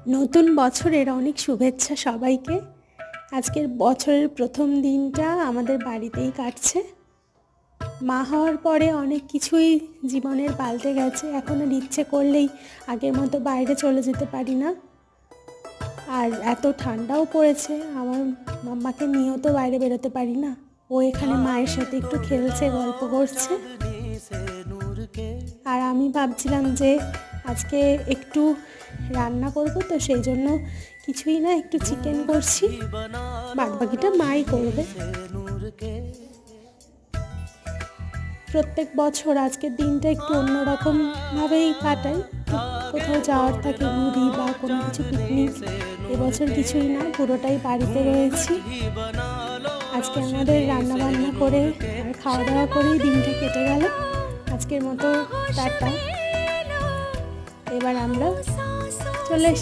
নতুন বছরের অনেক শুভেচ্ছা সবাইকে। আজকের বছরের প্রথম দিনটা আমাদের বাড়িতেই কাটছে। মা হওয়ার পরে অনেক কিছুই জীবনের পাল্টে গেছে। এখন আর ইচ্ছে করলেই আগের মতো বাইরে চলে যেতে পারি না। আর এত ঠান্ডাও পড়েছে, আমার মাম্মাকে নিয়েও তো বাইরে বেরোতে পারি না। ও এখানে মায়ের সাথে একটু খেলছে, গল্প করছে। আর আমি ভাবছিলাম যে আজকে একটু রান্না করব, তো সেই জন্য কিছুই না, একটু চিকেন করছি, বাদবাকিটা মাই করবে। প্রত্যেক বছর আজকের দিনটা একটু অন্যরকমভাবেই কাটাই। কোথাও যাওয়ার থাকে, ঘুরি বা কোনো কিছু পিকনিক। এবছর কিছুই না, পুরোটাই বাড়িতে রয়েছি। আজকে আমাদের রান্না বান্না করে আর খাওয়া দাওয়া করেই দিনটা কেটে গেল। আজকের মতো টাটা। এবার আমরা চলে এসেছি